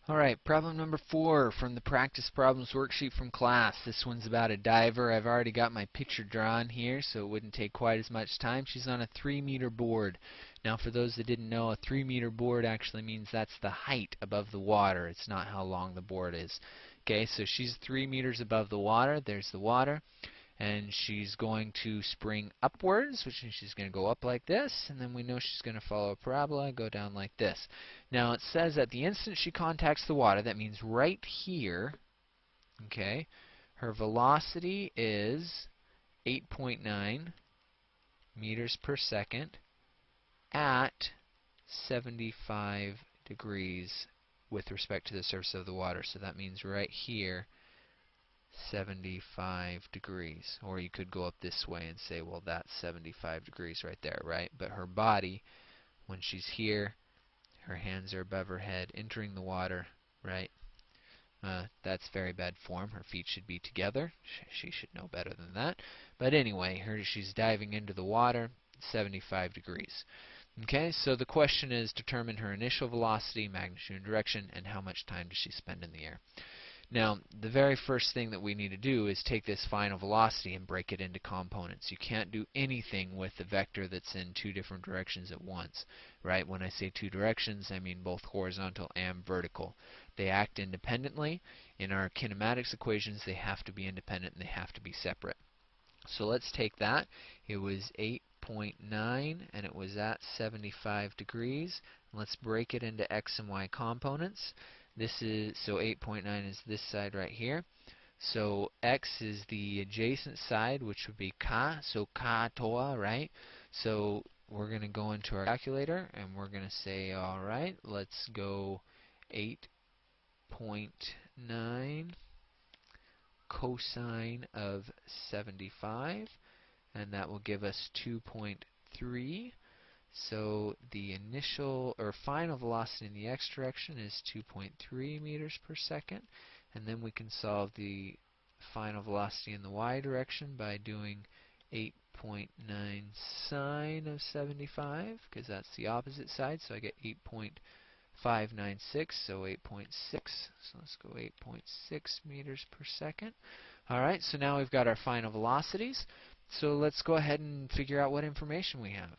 Alright, problem number 4 from the practice problems worksheet from class. This one's about a diver. I've already got my picture drawn here, so it wouldn't take quite as much time. She's on a 3-meter board. Now, for those that didn't know, a 3-meter board actually means that's the height above the water. It's not how long the board is. Okay, so she's 3 meters above the water. There's the water. And she's going to spring upwards, which means she's going to go up like this, and then we know she's going to follow a parabola, go down like this. Now it says at the instant she contacts the water, that means right here, okay, her velocity is 8.9 meters per second at 75 degrees with respect to the surface of the water. So that means right here, 75 degrees. Or you could go up this way and say, well, that's 75 degrees right there, right? But her body, when she's here, her hands are above her head, entering the water, right? That's very bad form. Her feet should be together. She should know better than that. But anyway, she's diving into the water, 75 degrees. Okay, so the question is determine her initial velocity, magnitude, and direction, and how much time does she spend in the air. Now, the very first thing that we need to do is take this final velocity and break it into components. You can't do anything with a vector that's in two different directions at once, right? When I say two directions, I mean both horizontal and vertical. They act independently. In our kinematics equations, they have to be independent and they have to be separate. So let's take that. It was 8.9 and it was at 75 degrees. Let's break it into x and y components. This is, so 8.9 is this side right here. So x is the adjacent side, which would be ka, so ka toa, right? So we're going to go into our calculator and we're going to say, alright, let's go 8.9 cosine of 75, and that will give us 2.3. So the initial or final velocity in the x direction is 2.3 meters per second, and then we can solve the final velocity in the y direction by doing 8.9 sine of 75, because that's the opposite side, so I get 8.596, so 8.6. So let's go 8.6 meters per second. Alright, so now we've got our final velocities. So let's go ahead and figure out what information we have.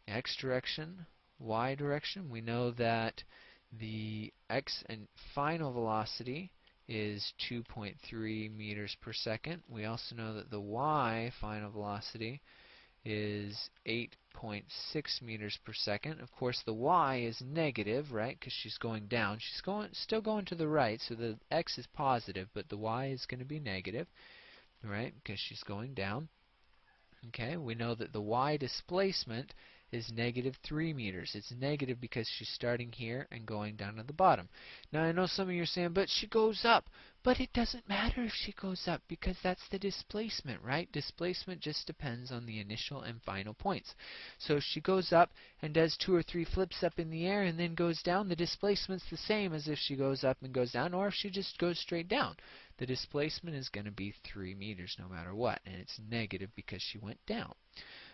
X direction, y direction. We know that the x and final velocity is 2.3 meters per second. We also know that the y final velocity is 8.6 meters per second. Of course, the y is negative, right, because she's going down. She's still going to the right, so the x is positive, but the y is going to be negative, right, because she's going down. Okay, we know that the y displacement is negative 3 meters. It's negative because she's starting here and going down to the bottom. Now I know some of you are saying, but she goes up. But it doesn't matter if she goes up because that's the displacement, right? Displacement just depends on the initial and final points. So if she goes up and does 2 or 3 flips up in the air and then goes down, the displacement's the same as if she goes up and goes down, or if she just goes straight down. The displacement is going to be 3 meters no matter what, and it's negative because she went down.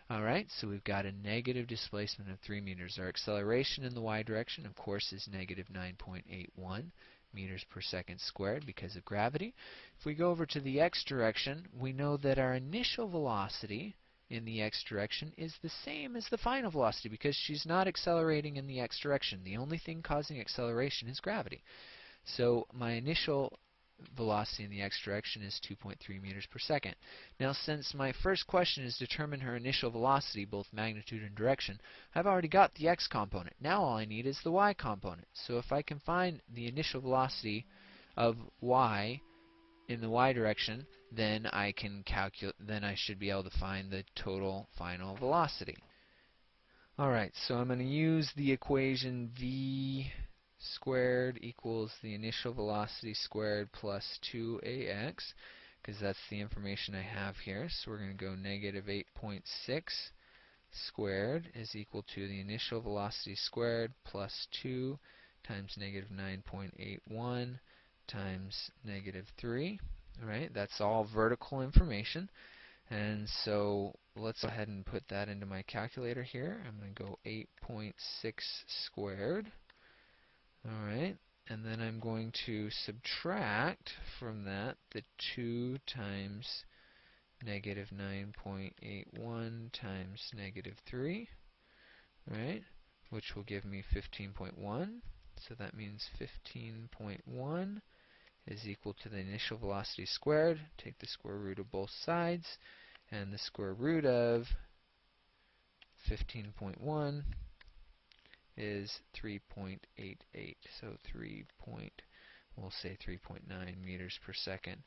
Alright, so we've got a negative displacement of 3 meters. Our acceleration in the y direction, of course, is negative 9.81 meters per second squared because of gravity. If we go over to the x direction, we know that our initial velocity in the x direction is the same as the final velocity because she's not accelerating in the x direction. The only thing causing acceleration is gravity. So my initial velocity in the x direction is 2.3 meters per second. Now, since my first question is determine her initial velocity, both magnitude and direction, I've already got the x component. Now all I need is the y component. So if I can find the initial velocity of y in the y direction, then I should be able to find the total final velocity. Alright, so I'm going to use the equation v squared equals the initial velocity squared plus 2ax, because that's the information I have here. So we're going to go negative 8.6 squared is equal to the initial velocity squared plus 2 times negative 9.81 times negative 3. Alright, that's all vertical information. And so let's go ahead and put that into my calculator here. I'm going to go 8.6 squared. Alright, and then I'm I'm going to subtract from that the 2 times negative 9.81 times negative 3, right? Which will give me 15.1. So that means 15.1 is equal to the initial velocity squared. Take the square root of both sides, and the square root of 15.1 is 3.88. So we'll say 3.9 meters per second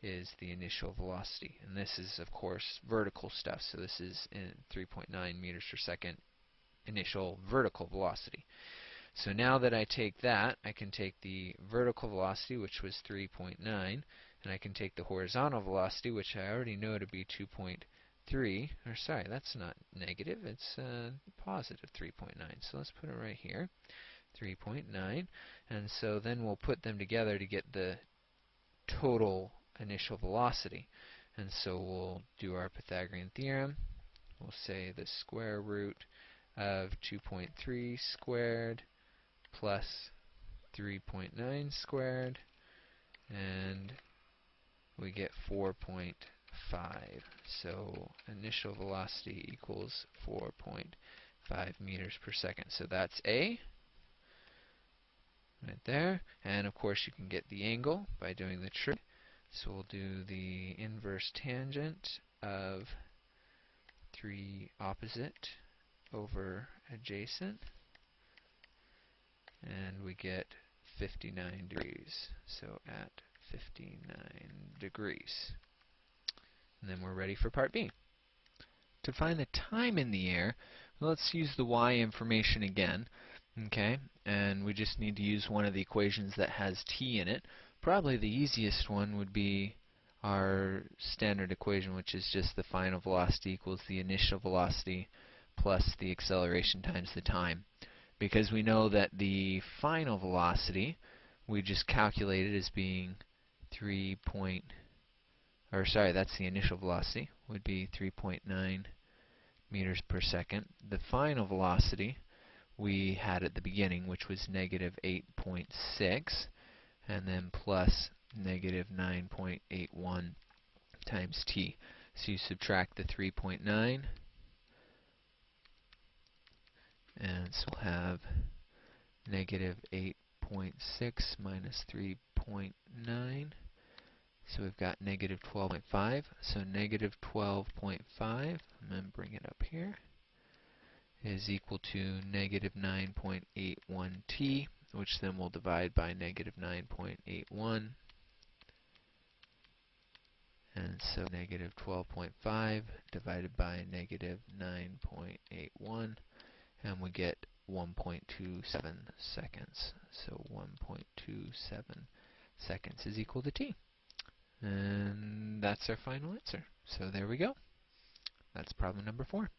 is the initial velocity. And this is, of course, vertical stuff. So this is 3.9 meters per second initial vertical velocity. So now that I take that, I can take the vertical velocity, which was 3.9, and I can take the horizontal velocity, which I already know to be 2.3, or sorry, that's not negative, it's positive 3.9. So let's put it right here, 3.9, and so then we'll put them together to get the total initial velocity. And so we'll do our Pythagorean theorem. We'll say the square root of 2.3 squared plus 3.9 squared, and we get 4.5. So initial velocity equals 4.5 meters per second. So that's A right there. And of course you can get the angle by doing the trig. So we'll do the inverse tangent of 3 opposite over adjacent, and we get 59 degrees. So at 59 degrees. And then we're ready for part B. To find the time in the air, let's use the y information again. Okay, and we just need to use one of the equations that has t in it. Probably the easiest one would be our standard equation, which is just the final velocity equals the initial velocity plus the acceleration times the time. Because we know that the final velocity we just calculated as being that's the initial velocity, would be 3.9 meters per second. The final velocity we had at the beginning, which was negative 8.6, and then plus negative 9.81 times t. So you subtract the 3.9, and so we'll have negative 8.6 minus 3.9. So we've got negative 12.5. So negative 12.5, I'm going to bring it up here, is equal to negative 9.81 t, which then we'll divide by negative 9.81. And so negative 12.5 divided by negative 9.81, and we get 1.27 seconds. So 1.27 seconds is equal to t. And that's our final answer. So there we go. That's problem number 4.